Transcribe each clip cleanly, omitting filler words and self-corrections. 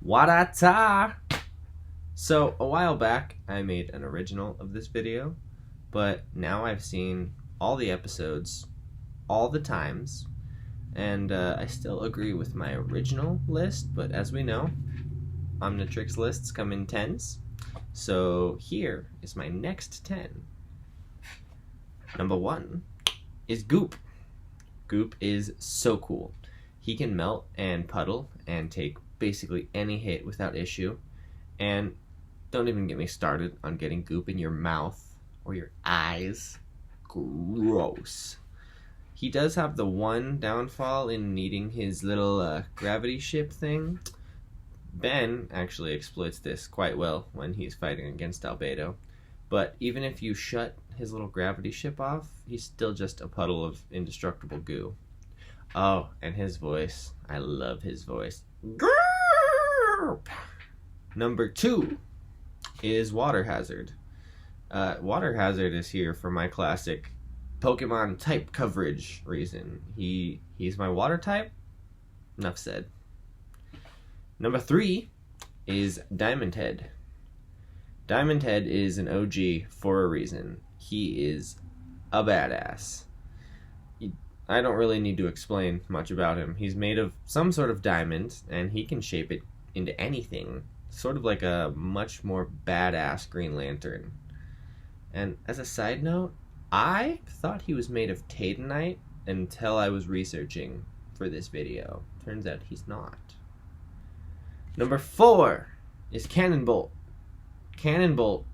Wadata! So, a while back, I made an original of this video, but now I've seen all the episodes, all the times, and I still agree with my original list, but as we know, Omnitrix lists come in 10s, so here is my next 10. Number 1 is Goop. Goop is so cool. He can melt and puddle and take basically any hit without issue, and don't even get me started on getting goop in your mouth or your eyes. Gross. He does have the one downfall in needing his little gravity ship thing. Ben actually exploits this quite well when he's fighting against Albedo, but even if you shut his little gravity ship off, he's still just a puddle of indestructible goo. Oh, and his voice. I love his voice. Grrrp! Number 2 is Water Hazard. Water Hazard is here for my classic Pokemon type coverage reason. He's my water type. Enough said. Number 3 is Diamond Head. Diamond Head is an OG for a reason. He is a badass. I don't really need to explain much about him. He's made of some sort of diamond, and he can shape it into anything. Sort of like a much more badass Green Lantern. And as a side note, I thought he was made of Tadenite until I was researching for this video. Turns out he's not. Number 4 is Cannonbolt. Cannonbolt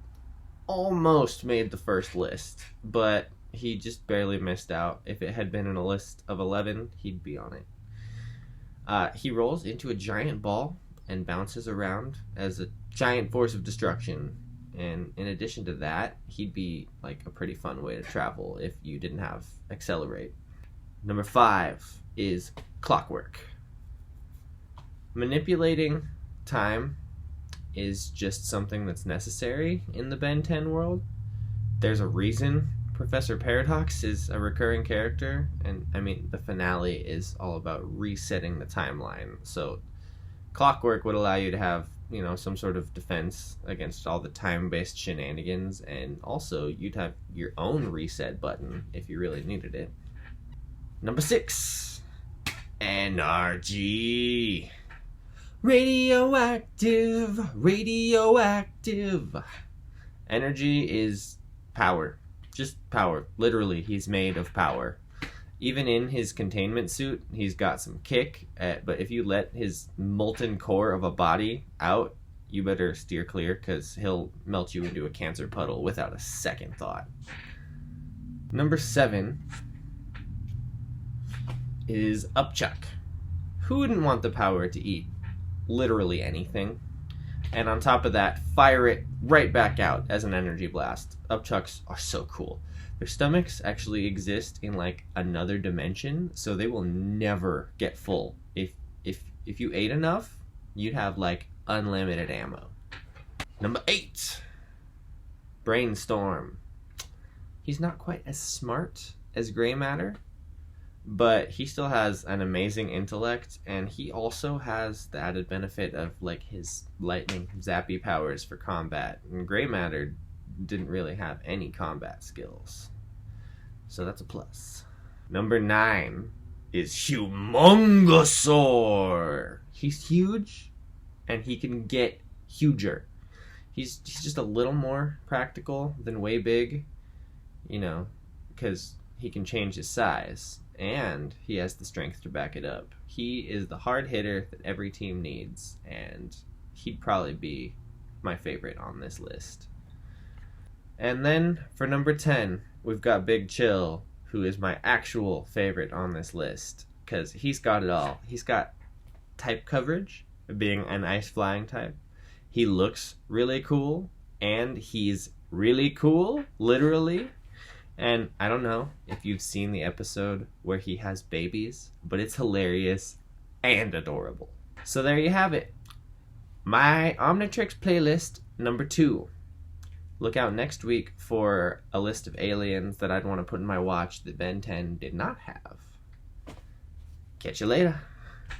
almost made the first list, but he just barely missed out. If it had been in a list of 11, he'd be on it. He rolls into a giant ball and bounces around as a giant force of destruction. And in addition to that, he'd be like a pretty fun way to travel if you didn't have Accelerate. Number 5 is Clockwork. Manipulating time is just something that's necessary in the Ben 10 world. There's a reason Professor Paradox is a recurring character, and I mean, the finale is all about resetting the timeline. So Clockwork would allow you to have, some sort of defense against all the time-based shenanigans, and also you'd have your own reset button if you really needed it. Number 6, NRG. Radioactive, radioactive. Energy is power. Just power. Literally, he's made of power. Even in his containment suit, he's got some kick, but if you let his molten core of a body out, you better steer clear, because he'll melt you into a cancer puddle without a second thought. Number 7 is Upchuck. Who wouldn't want the power to eat literally anything? And on top of that, fire it right back out as an energy blast. Upchucks are so cool. Their stomachs actually exist in like another dimension, so they will never get full. If you ate enough, you'd have like unlimited ammo. Number 8, Brainstorm. He's not quite as smart as Gray Matter, but he still has an amazing intellect, and he also has the added benefit of like his lightning zappy powers for combat. And Gray Matter didn't really have any combat skills, so that's a plus. Number 9 is Humongosaur. He's huge, and he can get huger. He's just a little more practical than Way Big, because he can change his size, and he has the strength to back it up. He is the hard hitter that every team needs, and he'd probably be my favorite on this list. And then for number 10, we've got Big Chill, who is my actual favorite on this list, because he's got it all. He's got type coverage, being an ice flying type. He looks really cool, and he's really cool, literally. And I don't know if you've seen the episode where he has babies, but it's hilarious and adorable. So there you have it. My Omnitrix playlist number 2. Look out next week for a list of aliens that I'd want to put in my watch that Ben 10 did not have. Catch you later.